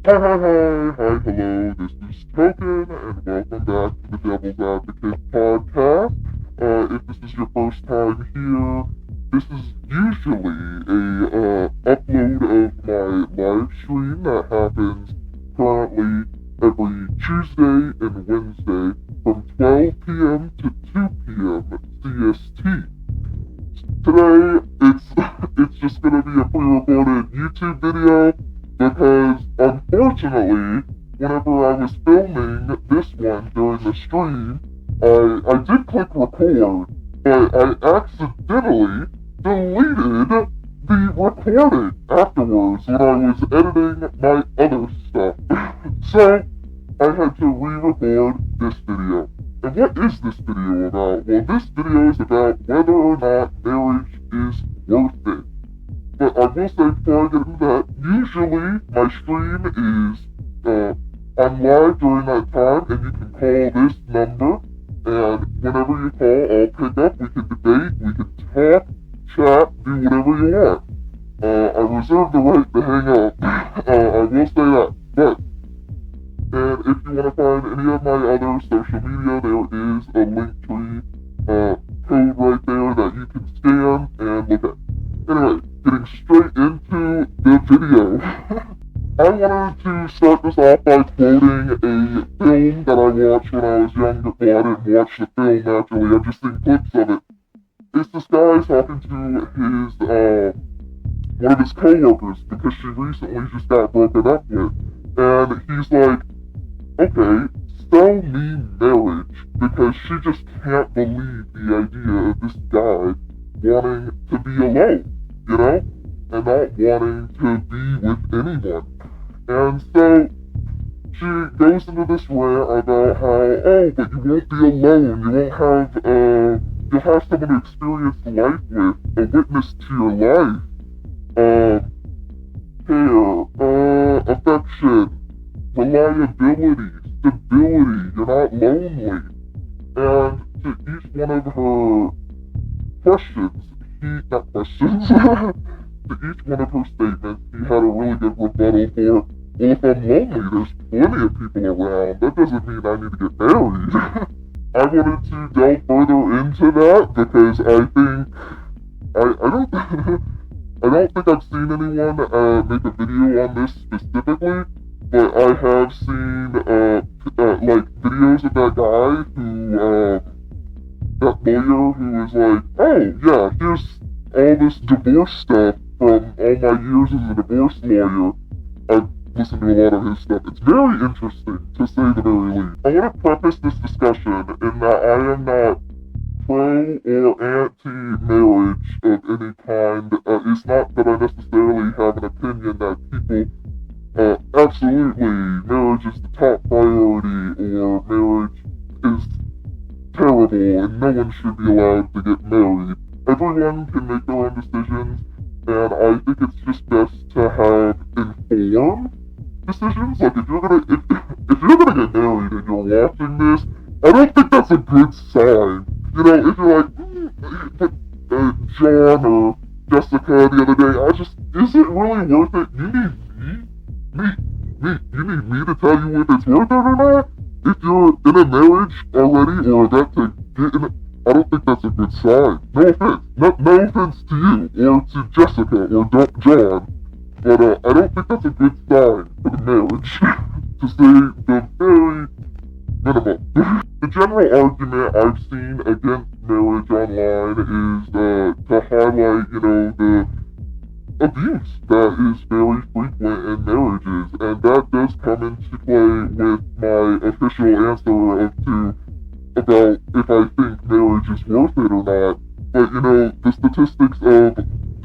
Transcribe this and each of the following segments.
Hi, hi, hi, hi, hello, this is Token, and welcome back to the Devil's Advocate podcast. If this is your first time here, this is usually a upload of my live stream that happens currently every Tuesday and Wednesday from 12 p.m. to 2 p.m. CST. Today, it's just gonna be a pre-recorded YouTube video because unfortunately, whenever I was filming this one during the stream, I did click record, but I accidentally deleted the recording afterwards when I was editing my other stuff. So I had to re-record this video. And what is this video about? Well, this video is about whether or not marriage is worth it. But I will say before I get into that, usually my stream is, I'm live during that time, and you can call this number, and whenever you call, I'll pick up, we can debate, we can talk, chat, do whatever you want. I reserve the right to hang up, I will say that, but, and if you want to find any of my other social media, there is a Linktree, code right there that you can scan and look at. Anyway, getting straight into the video. I wanted to start this off by quoting a film that I watched when I was younger. Well, I didn't watch the film naturally, I've just seen clips of it. It's this guy talking to his, one of his co-workers because she recently just got broken up with. And he's like, okay, sell me marriage, because she just can't believe the idea of this guy wanting to be alone, you know? And not wanting to be with anyone. And so, she goes into this rant about how, oh, but you won't be alone, you won't have, you'll have someone to experience life with, a witness to your life, care, affection, reliability, stability, you're not lonely. And to each one of her questions, not questions, to each one of her statements, he had a really good rebuttal for, well, if I'm lonely, there's plenty of people around, that doesn't mean I need to get married. I wanted to delve further into that because I think, I don't, I don't think I've seen anyone make a video on this specifically, but I have seen, like, videos of that guy who, that lawyer who was like, oh, yeah, here's all this divorce stuff from all my years as a divorce lawyer. I've listened to a lot of his stuff. It's very interesting, to say the very least. I want to preface this discussion in that I am not pro or anti-marriage of any kind. It's not that I necessarily have an opinion that people absolutely, marriage is the top priority, or marriage is terrible and no one should be allowed to get married. Everyone can make their own decisions, and I think it's just best to have informed decisions. Like, if you're gonna get married and you're watching this, I don't think that's a good sign. You know, if you're like, but John or Jessica the other day, is it really worth it? You need you need me to tell you if it's worth it or not? If you're in a marriage already, or about to get in I don't think that's a good sign. No offense. No offense to you, or to Jessica, or John, but I don't think that's a good sign for the marriage, to say the very minimum. The general argument I've seen against marriage online is to highlight, you know, the abuse that is very frequent in marriages, and that does come into play with my official answer about if I think marriage is worth it or not. But, you know, the statistics of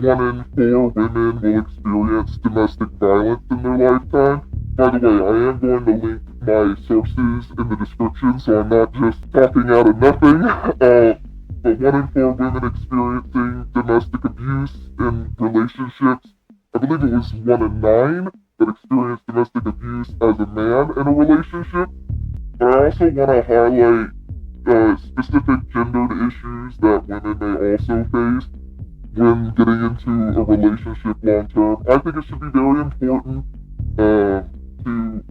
1 in 4 women will experience domestic violence in their lifetime. By the way, I am going to link my sources in the description, so I'm not just talking out of nothing. But 1 in 4 women experiencing domestic abuse in relationships. I believe it was 1 in 9 that experienced domestic abuse as a man in a relationship. But I also want to highlight specific gendered issues that women may also face when getting into a relationship long term. I think it should be very important to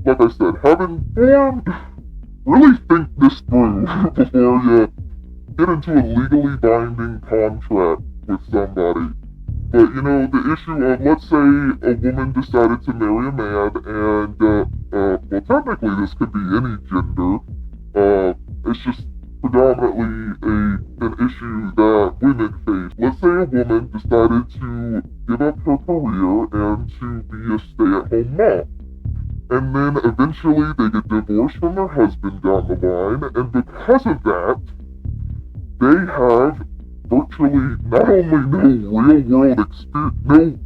like I said, have informed, really think this through before you get into a legally binding contract with somebody. But, the issue of, let's say a woman decided to marry a man, and, well, technically this could be any gender. It's just predominantly an issue that women face. Let's say a woman decided to give up her career and to be a stay-at-home mom. And then eventually they get divorced from their husband down the line, and because of that, they have virtually not only no real-world experience,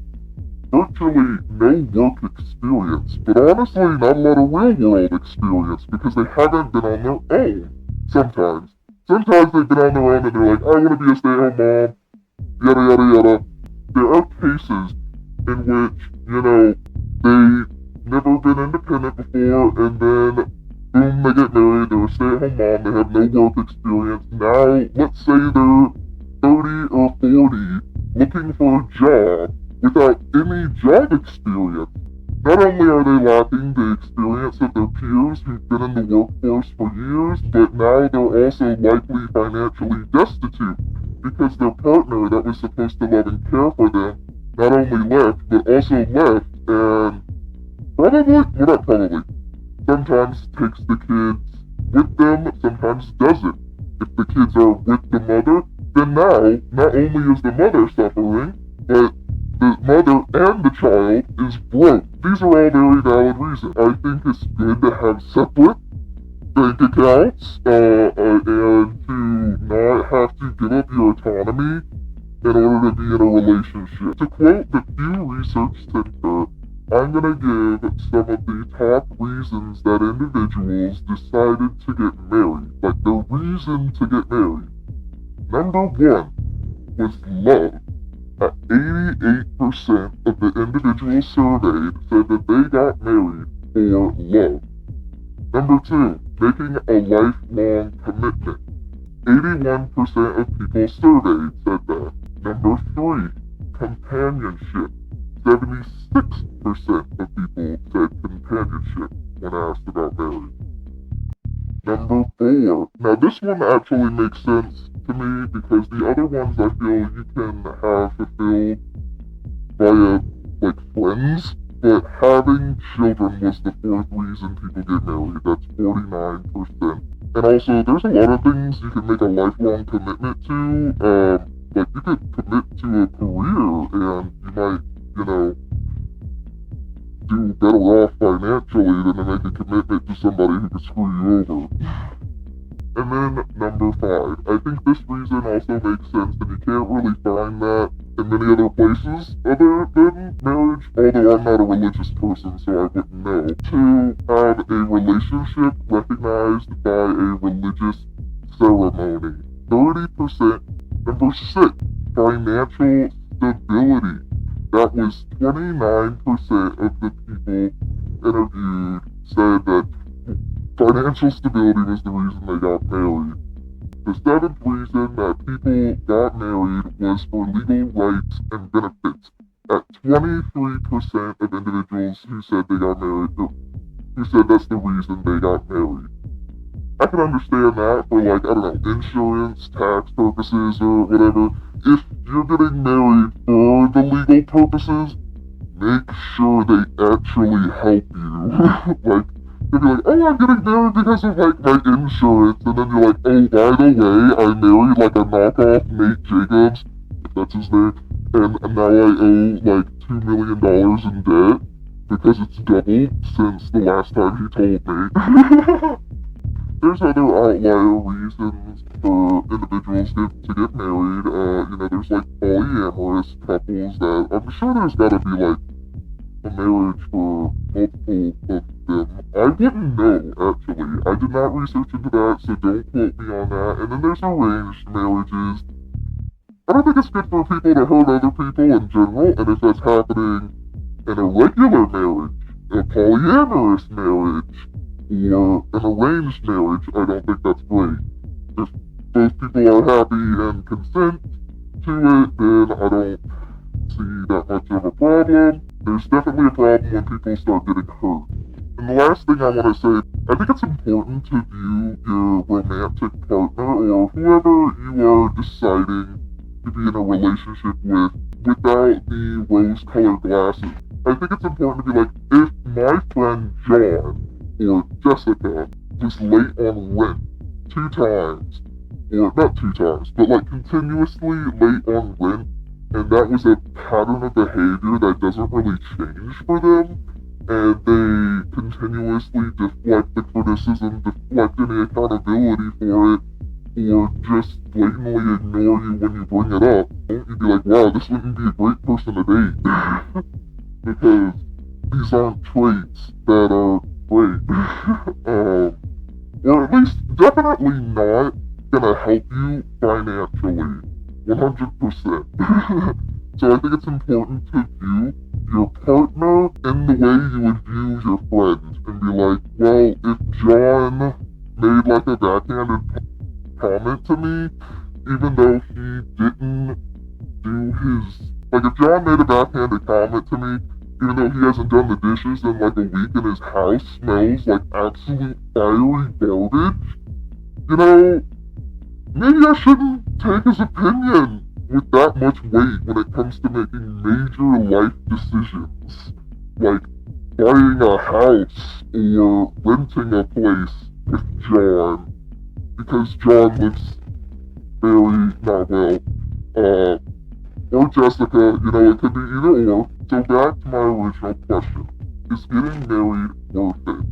virtually no work experience, but honestly not a lot of real-world experience because they haven't been on their own. Sometimes they've been on their own and they're like, I want to be a stay-at-home mom, yada yada yada. There are cases in which, they've never been independent before, and then boom, they get married, they're a stay-at-home mom, they have no work experience. Now, let's say they're 30 or 40 looking for a job without any job experience. Not only are they lacking the experience of their peers who've been in the workforce for years, but now they're also likely financially destitute because their partner that was supposed to love and care for them not only left, but also left and sometimes takes the kids with them, sometimes doesn't. If the kids are with the mother, then now, not only is the mother suffering, but the mother and the child is broke. These are all very valid reasons. I think it's good to have separate bank accounts, and to not have to give up your autonomy in order to be in a relationship. To quote the Pew Research Center, I'm going to give some of the top reasons that individuals decided to get married. Like, the reason to get married. Number 1 was love. At 88% of the individuals surveyed said that they got married for love. Number 2, making a lifelong commitment. 81% of people surveyed said that. Number 3, companionship. 76% of people said companionship when asked about marriage. Number 4. Now this one actually makes sense to me because the other ones I feel you can have fulfilled via, friends, but having children was the 4th reason people get married. That's 49%. And also, there's a lot of things you can make a lifelong commitment to. You could commit to a career and you might, do better off financially than to make a commitment to somebody who could screw you over. And then number 5. I think this reason also makes sense, and you can't really find that in many other places other than marriage, although I'm not a religious person, so I wouldn't know. To have a relationship recognized by a religious ceremony. 30%. Number 6. Financial stability. That was 29% of the people interviewed said that financial stability was the reason they got married. The 7th reason that people got married was for legal rights and benefits. At 23% of individuals who said they got married, who said that's the reason they got married. I can understand that for insurance, tax purposes, or whatever. If you're getting married for the legal purposes, make sure they actually help you. You'll be like, oh, I'm getting married because of, my insurance, and then you're like, oh, by the way, I married, a knockoff Nate Jacobs, if that's his name, and now I owe, $2 million in debt, because it's doubled since the last time he told me. There's other outlier reasons for individuals to get married. There's polyamorous couples that I'm sure there's gotta be a marriage for multiple of them. I wouldn't know, actually. I did not research into that, so don't quote me on that. And then there's arranged marriages. I don't think it's good for people to hurt other people in general, and if that's happening in a regular marriage, a polyamorous marriage, or an arranged marriage, I don't think that's great. If both people are happy and consent to it, then I don't see that much of a problem. There's definitely a problem when people start getting hurt. And And the last thing I want to say, I think it's important to view your romantic partner or whoever you are deciding to be in a relationship with without the rose-colored glasses. I think it's important to be like, if my friend John or Jessica was late on rent 2 times, or not 2 times, but like continuously late on rent, and that was a pattern of behavior that doesn't really change for them, and they continuously deflect the criticism, deflect any accountability for it, or just blatantly ignore you when you bring it up, you'd be like, wow, this wouldn't be a great person to date. Because these aren't traits that are great. Or at least definitely not gonna help you financially. 100%. So I think it's important to view your partner in the way you would view your friend. And be like, well, if John made like a backhanded comment to me, even though he didn't do his... Like, if John made a backhanded comment to me, even though he hasn't done the dishes in like a week and his house smells like absolute fiery garbage, you know, maybe I shouldn't take his opinion with that much weight when it comes to making major life decisions. Like buying a house or renting a place with John, because John lives very not well. Or Jessica, you know, it could be either or. So back to my original question. Is getting married worth it?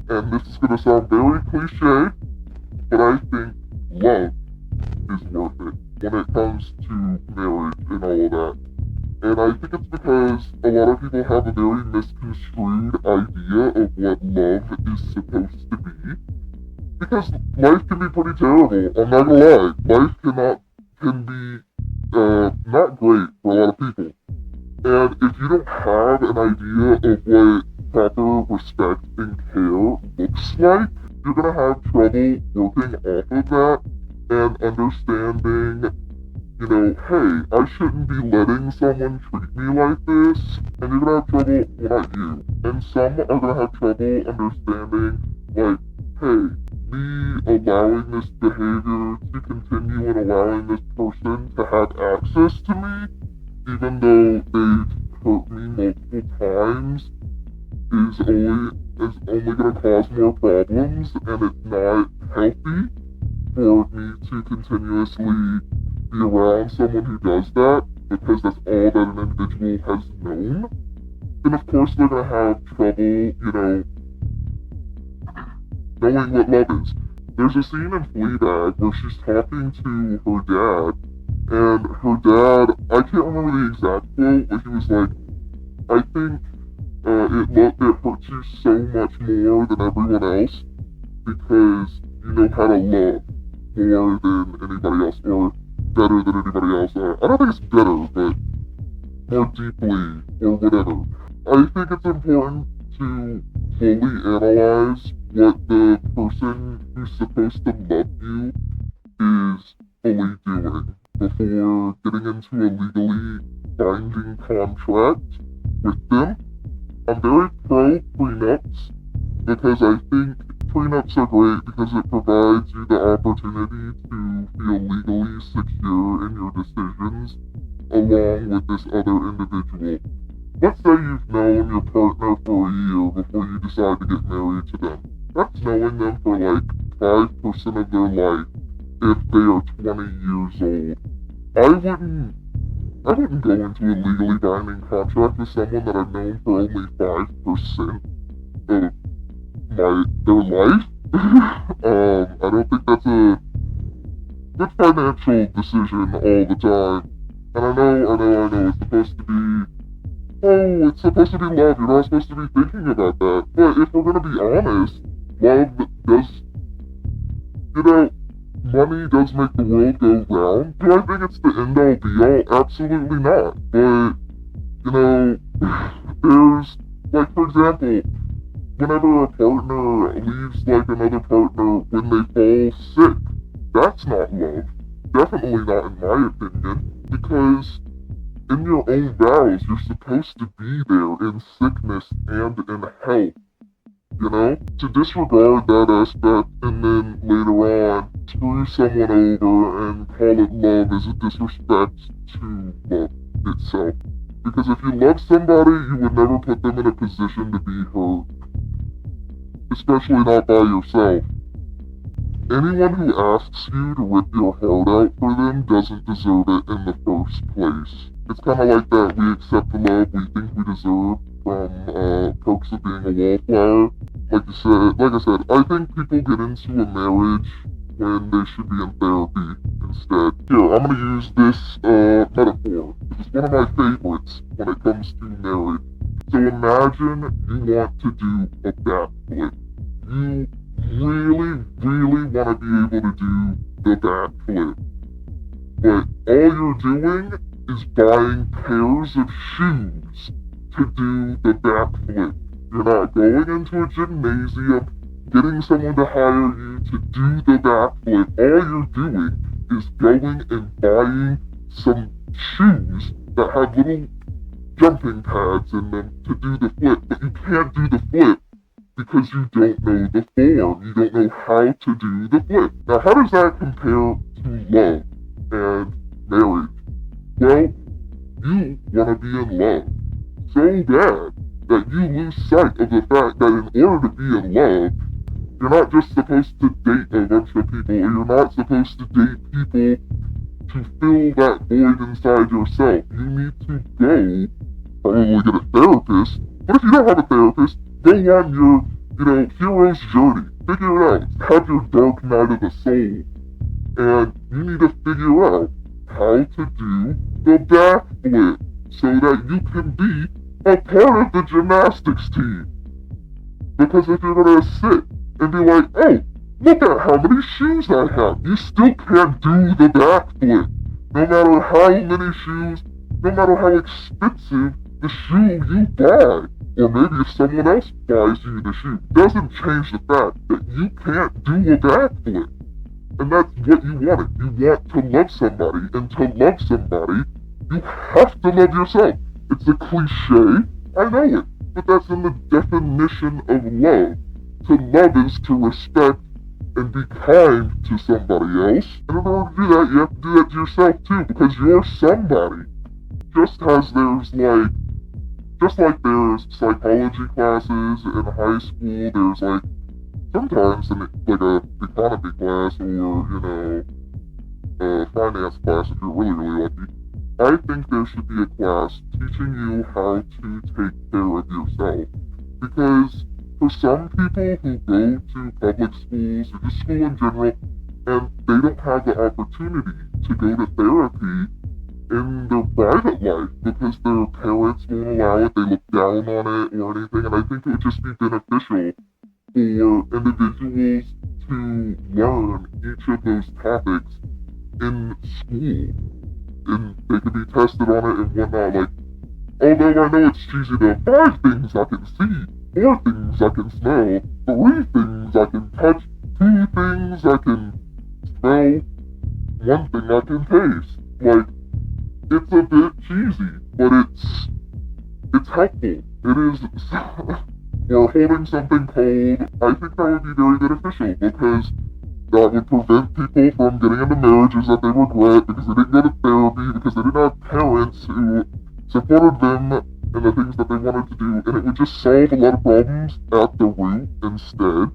And this is going to sound very cliche, but I think love is worth it when it comes to marriage and all of that. And I think it's because a lot of people have a very misconstrued idea of what love is supposed to be. Because life can be pretty terrible, I'm not gonna lie. Life can be not great for a lot of people. And if you don't have an idea of what proper respect and care looks like, you're gonna have trouble working off of that and understanding, you know, hey, I shouldn't be letting someone treat me like this. And you're gonna have trouble, well, not you. And some are gonna have trouble understanding, like, hey, me allowing this behavior to continue and allowing this person to have access to me, even though they've hurt me multiple times, is only going to cause more problems, and it's not healthy for me to continuously be around someone who does that, because that's all that an individual has known. And of course they're going to have trouble, you know, knowing what love is. There's a scene in Fleabag where she's talking to her dad, and her dad, I can't remember the exact quote, but he was like, I think it hurts you so much more than everyone else because you know how to love more than anybody else, or better than anybody else. I don't think it's better, but more deeply, or whatever. I think it's important to fully analyze what the person who's supposed to love you is fully doing before getting into a legally binding contract with them. I'm very pro prenups because I think prenups are great because it provides you the opportunity to feel legally secure in your decisions along with this other individual. Let's say you've known your partner for a year before you decide to get married to them. That's knowing them for like 5% of their life if they are 20 years old. I wouldn't go into a legally binding contract with someone that I've known for only 5% of their life. I don't think that's a good financial decision all the time. And I know, it's supposed to be, it's supposed to be love, you're not supposed to be thinking about that. But if we're gonna be honest, love does, you know, money does make the world go round. Do I think it's the end-all be-all? Absolutely not. But, you know, there's, like, for example, whenever a partner leaves, like, another partner when they fall sick, that's not love. Definitely not in my opinion. Because in your own vows, you're supposed to be there in sickness and in health you know? To disregard that aspect and then later on screw someone over and call it love is a disrespect to love itself. Because if you love somebody, you would never put them in a position to be hurt. Especially not by yourself. Anyone who asks you to rip your heart out for them doesn't deserve it in the first place. It's kind of like that we accept the love we think we deserve from Perks of Being a Wallflower. Like I said, I think people get into a marriage when they should be in therapy instead. Here, I'm gonna use this metaphor. It's one of my favorites when it comes to marriage. So imagine you want to do a backflip. You really, really want to be able to do the backflip. But all you're doing is buying pairs of shoes to do the backflip. You're not going into a gymnasium, getting someone to hire you to do the backflip. All you're doing is going and buying some shoes that have little jumping pads in them to do the flip. But you can't do the flip because you don't know the form. You don't know how to do the flip. Now, how does that compare to love and marriage? Well, you want to be in love so bad that you lose sight of the fact that in order to be in love, you're not just supposed to date a bunch of people, or you're not supposed to date people to fill that void inside yourself. You need to go, probably get a therapist, but if you don't have a therapist, go on your, hero's journey. Figure it out. Have your dark night of the soul. And you need to figure out how to do the backflip so that you can be a part of the gymnastics team. Because if you're gonna sit and be like, oh, look at how many shoes I have, you still can't do the backflip. No matter how many shoes, no matter how expensive the shoe you buy, or maybe if someone else buys you the shoe, doesn't change the fact that you can't do a backflip. And that's what you wanted. You want to love somebody, and to love somebody, you have to love yourself. It's a cliche, I know it, but that's in the definition of love. To love is to respect and be kind to somebody else. And in order to do that, you have to do that to yourself too, because you're somebody. Just like there's psychology classes in high school, there's sometimes in a economy class or, a finance class if you're really, really lucky. I think there should be a class teaching you how to take care of yourself. Because for some people who go to public schools or just school in general, and they don't have the opportunity to go to therapy in their private life because their parents won't allow it, they look down on it or anything, and I think it would just be beneficial for individuals to learn each of those topics in school. And they could be tested on it and whatnot, although I know it's cheesy, there are 5 things I can see, 4 things I can smell, 3 things I can touch, 2 things I can smell, 1 thing I can taste. It's a bit cheesy, but it's helpful. It is, or holding something cold, I think that would be very beneficial, because that would prevent people from getting into marriages that they regret because they didn't go to therapy, because they didn't have parents who supported them in the things that they wanted to do, and it would just solve a lot of problems at the root instead,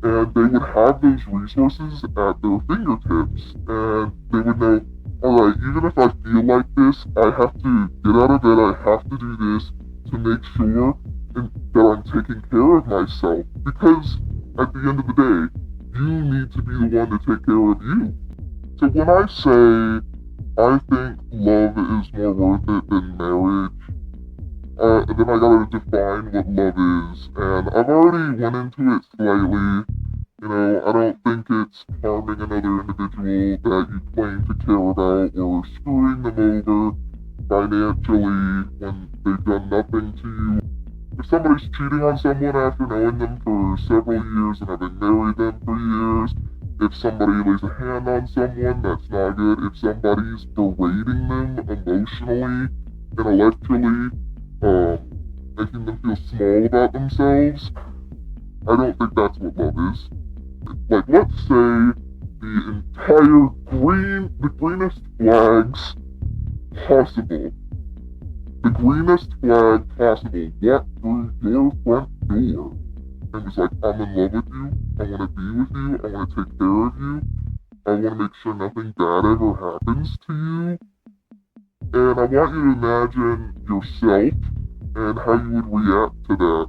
and they would have those resources at their fingertips, and they would know, alright, even if I feel like this, I have to get out of bed, I have to do this to make sure that I'm taking care of myself, because at the end of the day, you need to be the one to take care of you. So when I say I think love is more worth it than marriage, then I gotta define what love is, and I've already went into it slightly. I don't think it's harming another individual that you claim to care about or screwing them over financially when they've done nothing to you. If somebody's cheating on someone after knowing them for several years and having married them for years, if somebody lays a hand on someone, that's not good. If somebody's berating them emotionally, intellectually, making them feel small about themselves, I don't think that's what love is. Like, let's say the entire the greenest flags possible, the greenest flag possible walked through your front door and was like, I'm in love with you, I want to be with you, I want to take care of you, I want to make sure nothing bad ever happens to you, and I want you to imagine yourself and how you would react to that.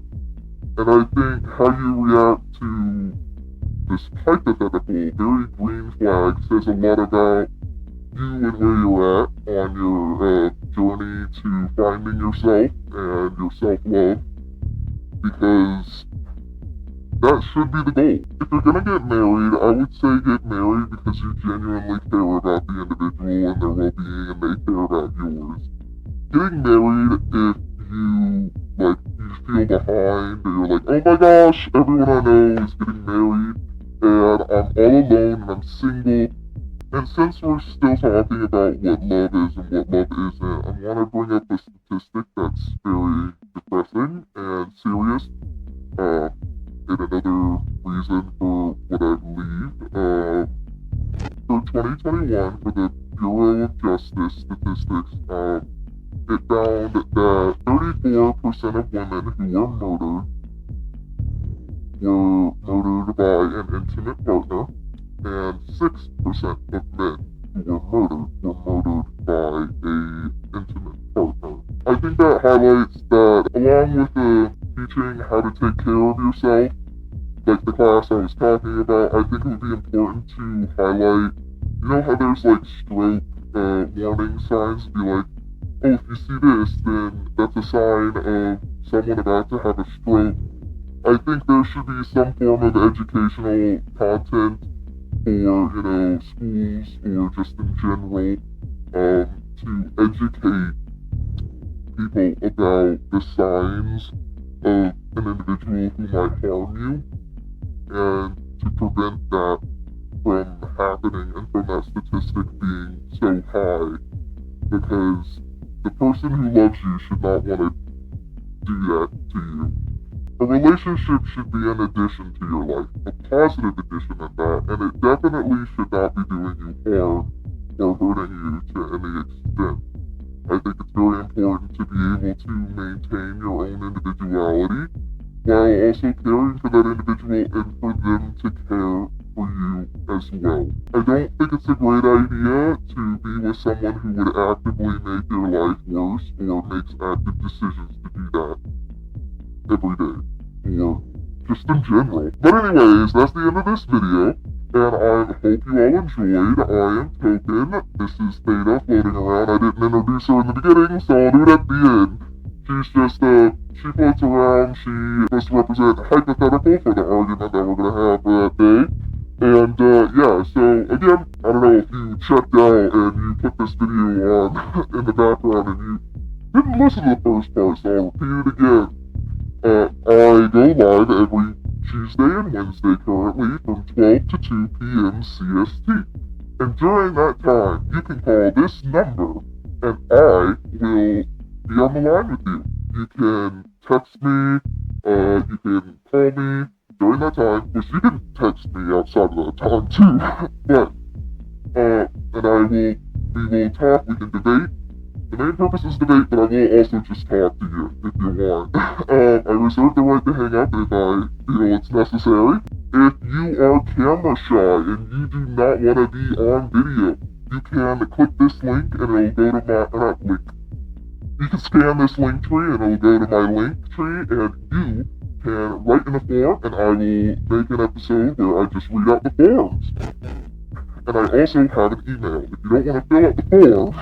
And I think how you react to this hypothetical, very green flag says a lot about you and where you're at on your journey to finding yourself and your self-love, because that should be the goal. If you're gonna get married, I would say get married because you genuinely care about the individual and their well-being and they care about yours. Getting married if you feel behind, or you're like, oh my gosh, everyone I know is getting married, and I'm all alone and I'm single. And since we're still talking about what love is and what love isn't, I want to bring up a statistic that's very depressing and serious. And another reason for what I believe. For 2021, for the Bureau of Justice statistics, it found that 34% of women who were murdered by an intimate partner, and 6% of men who were murdered by an intimate partner. I think that highlights that, along with the teaching how to take care of yourself, like the class I was talking about, I think it would be important to highlight, you know how there's like stroke warning signs, be like, oh, if you see this, then that's a sign of someone about to have a stroke. I think there should be some form of educational content for, schools or just in general, to educate people about the signs of an individual who might harm you, and to prevent that from happening and from that statistic being so high, because the person who loves you should not want to do that to you. A relationship should be an addition to your life, a positive addition at that, and it definitely should not be doing you harm or hurting you to any extent. I think it's very important to be able to maintain your own individuality while also caring for that individual and for them to care for you as well. I don't think it's a great idea to be with someone who would actively make your life worse or makes active decisions to do that every day, or just in general. But anyways, that's the end of this video, and I hope you all enjoyed. I am Token. This is Theta floating around. I didn't introduce her in the beginning, so I'll do it at the end. She's just, she floats around. She supposed to represent hypothetical for the argument that we're gonna have that day. And, yeah, so, again, I don't know if you checked out and you put this video on in the background and you didn't listen to the first part, so I'll repeat it again. I go live every Tuesday and Wednesday currently from 12 to 2 p.m. CST. And during that time, you can call this number and I will be on the line with you. You can text me, you can call me during that time, which you can text me outside of that time too, but, and we will talk, we can debate. The main purpose is debate, but I will also just talk to you if you want. I reserve the right to hang up if I feel it's necessary. If you are camera shy and you do not want to be on video, you can click this link and it'll go to my, link. You can scan this Linktree and it'll go to my Linktree, and you can write in a form and I will make an episode where I just read out the forms. And I also have an email. If you don't want to fill out the form,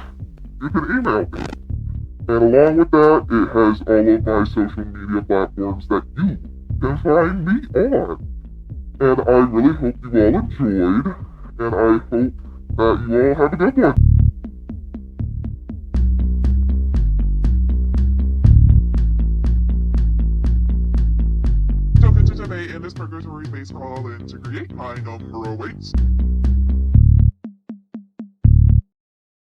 you can email me. And along with that, it has all of my social media platforms that you can find me on. And I really hope you all enjoyed, and I hope that you all have a good one. Token to debate in this purgatory baseball and to create my number awaits.